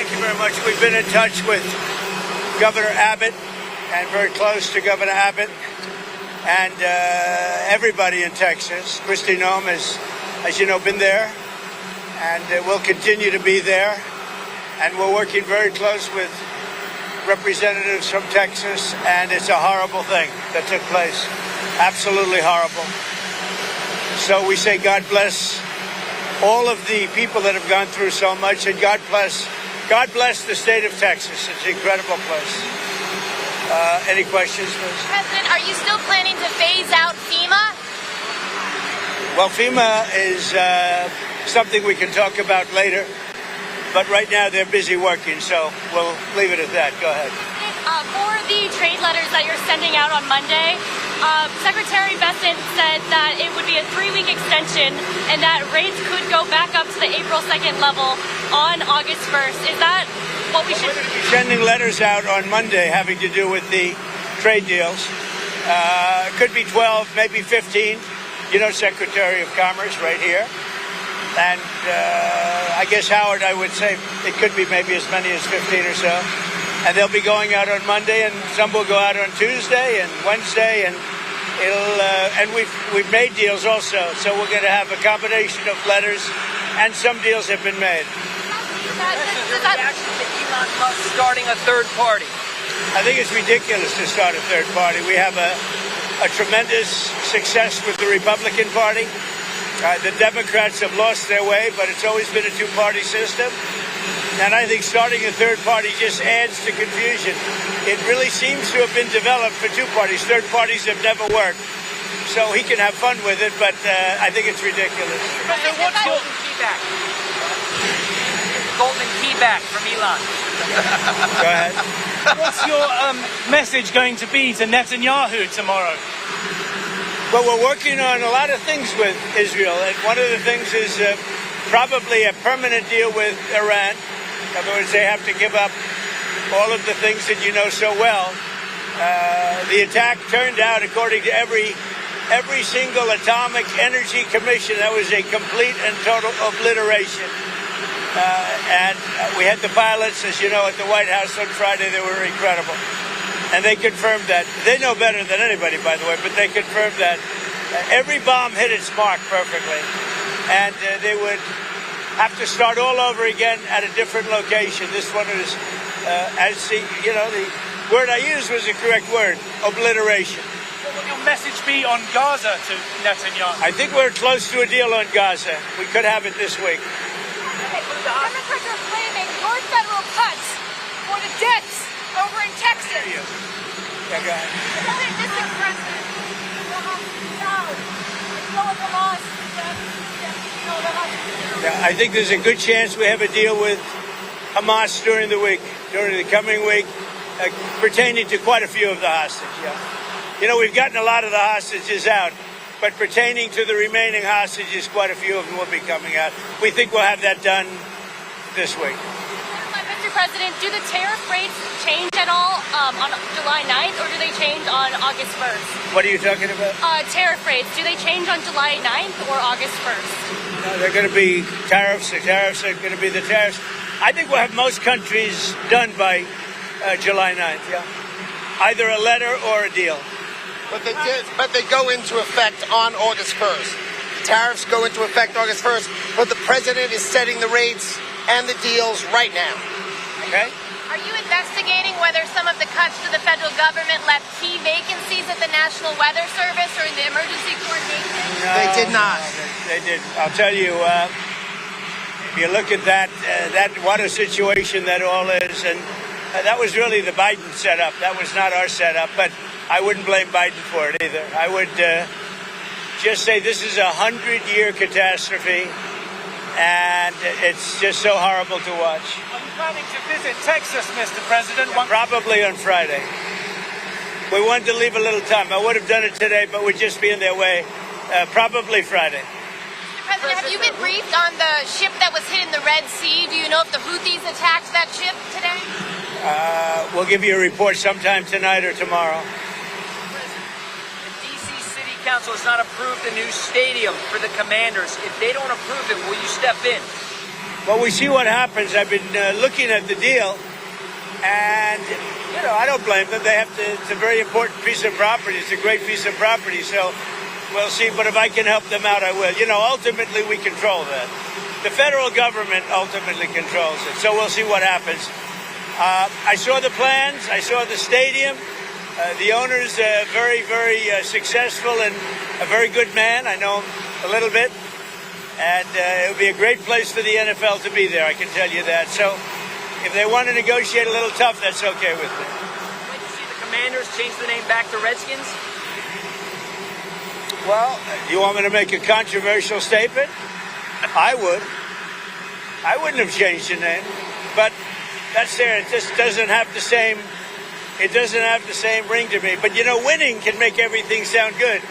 Thank you very much. We've been in touch with Governor Abbott and very close to Governor Abbott and everybody in Texas. Kristi Noem has, as you know, been there and will continue to be there. And we're working very close with representatives from Texas, and it's a horrible thing that took place. Absolutely horrible. So we say God bless all of the people that have gone through so much, and God bless the state of Texas. It's an incredible place. Any questions, please? President, are you still planning to phase out FEMA? Well, FEMA is something we can talk about later, but right now they're busy working, so we'll leave it at that. Go ahead. For the trade letters that you're sending out on Monday, Secretary Bessent said that it would be a 3-week extension and that rates could go back up to the April 2nd level on August 1st. Is that what we should... We're going to be sending letters out on Monday having to do with the trade deals. Could be 12, maybe 15. You know, Secretary of Commerce right here. And I guess, Howard, I would say it could be maybe as many as 15 or so. And they'll be going out on Monday, and some will go out on Tuesday and Wednesday, and and we've made deals also. So we're going to have a combination of letters, and some deals have been made. Your reaction to Elon Musk starting a third party? I think it's ridiculous to start a third party. We have a tremendous success with the Republican Party. The Democrats have lost their way, but it's always been a two-party system. And I think starting a third party just adds to confusion. It really seems to have been developed for two parties. Third parties have never worked. So he can have fun with it, but I think it's ridiculous. President, what's golden key back? Golden key back from Elon. Go ahead. What's your message going to be to Netanyahu tomorrow? Well, we're working on a lot of things with Israel, and one of the things is probably a permanent deal with Iran. In other words, they have to give up all of the things that you know so well. The attack turned out, according to every single atomic energy commission, that was a complete and total obliteration. And we had the pilots, as you know, at the White House on Friday. They were incredible. And they confirmed that. They know better than anybody, by the way, but they confirmed that every bomb hit its mark perfectly. And they would have to start all over again at a different location. This one is, the word I used was the correct word, obliteration. What will your message be on Gaza to Netanyahu? I think we're close to a deal on Gaza. We could have it this week. Democrats are claiming more federal cuts for the deaths over in Texas. Yeah, go ahead. Yeah, I think there's a good chance we have a deal with Hamas during the coming week, pertaining to quite a few of the hostages. Yeah. You know, we've gotten a lot of the hostages out, but pertaining to the remaining hostages, quite a few of them will be coming out. We think we'll have that done this week. Mr. President, do the tariff rates change at all on July 9th, or do they change on August 1st? What are you talking about? Tariff rates, do they change on July 9th or August 1st? No, they're going to be tariffs. The tariffs are going to be the tariffs. I think we'll have most countries done by July 9th, yeah. Either a letter or a deal. But they go into effect on August 1st. Tariffs go into effect August 1st, but the president is setting the rates and the deals right now. Okay? Are you investigating whether some of the cuts to the federal government left key vacancies at the National Weather Service or in the emergency coordination? No, They did not. They did. I'll tell you, if you look at that what a situation that all is, and that was really the Biden setup. That was not our setup, but I wouldn't blame Biden for it either. I would just say this is a 100-year catastrophe, and it's just so horrible to watch. Are you planning to visit Texas, Mr. President? Probably on Friday. We wanted to leave a little time. I would have done it today, but we'd just be in their way. Probably Friday. Mr. President, have you been briefed on the ship that was hit in the Red Sea? Do you know if the Houthis attacked that ship today? We'll give you a report sometime tonight or tomorrow. The D.C. City Council has not approved a new stadium for the Commanders. If they don't approve it, will you step in? Well, we see what happens. I've been looking at the deal, and I don't blame them. They have to. It's a very important piece of property. It's a great piece of property. So we'll see. But if I can help them out, I will. Ultimately we control that. The federal government ultimately controls it. So we'll see what happens. I saw the plans. I saw the stadium. The owner's very, very successful and a very good man. I know him a little bit. And it would be a great place for the NFL to be there, I can tell you that. So if they want to negotiate a little tough, that's okay with me. Would you see the Commanders change the name back to Redskins? Well, you want me to make a controversial statement? I would. I wouldn't have changed the name. But that's there. It just doesn't have the same... It doesn't have the same ring to me. But, winning can make everything sound good.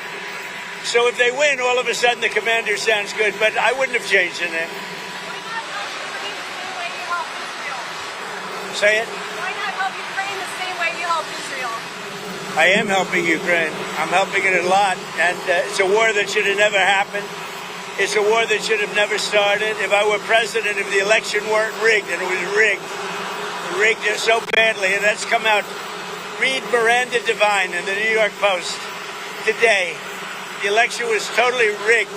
So if they win, all of a sudden the Commander sounds good. But I wouldn't have changed the name. Say it. Why not help Ukraine the same way you help Israel? I am helping Ukraine. I'm helping it a lot. And it's a war that should have never happened. It's a war that should have never started. If I were president, if the election weren't rigged, and it was rigged so badly, and that's come out. Read Miranda Devine in the New York Post today. The election was totally rigged.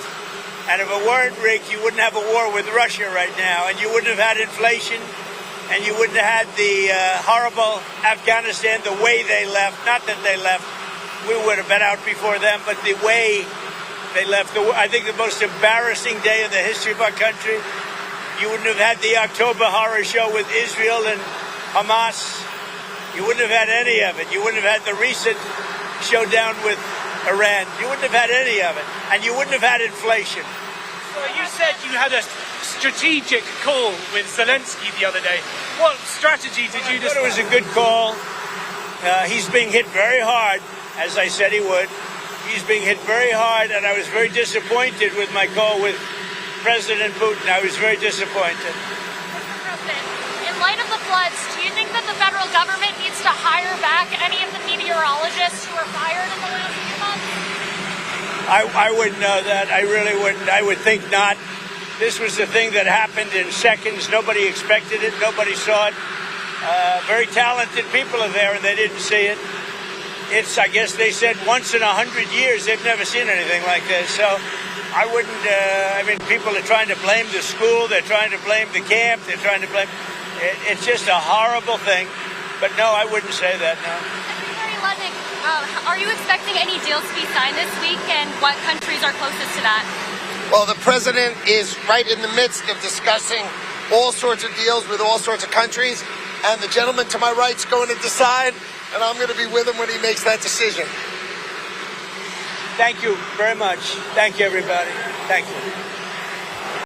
And if it weren't rigged, you wouldn't have a war with Russia right now. And you wouldn't have had inflation. And you wouldn't have had the horrible Afghanistan the way they left. Not that they left. We would have been out before them. But the way they left. I think the most embarrassing day in the history of our country. You wouldn't have had the October horror show with Israel and Hamas. You wouldn't have had any of it. You wouldn't have had the recent showdown with Iran. You wouldn't have had any of it. And you wouldn't have had inflation. So you said you had a strategic call with Zelensky the other day. What strategy did you I thought it was a good call. He's being hit very hard, as I said he would. He's being hit very hard, and I was very disappointed with my call with President Putin. I was very disappointed. Mr. President, in light of the floods, do you think that the federal government needs to hire back any of the meteorologists who were fired in the last few months? I wouldn't know that. I really wouldn't. I would think not. This was the thing that happened in seconds. Nobody expected it. Nobody saw it. Very talented people are there, and they didn't see it. It's, I guess they said, once in 100 years. They've never seen anything like this. So I wouldn't, people are trying to blame the school. They're trying to blame the camp. They're trying to blame. It's just a horrible thing. But no, I wouldn't say that, no. Secretary Ludnick, are you expecting any deals to be signed this week, and what countries are closest to that? Well, the president is right in the midst of discussing all sorts of deals with all sorts of countries. And the gentleman to my right is going to decide, and I'm going to be with him when he makes that decision. Thank you very much. Thank you, everybody. Thank you.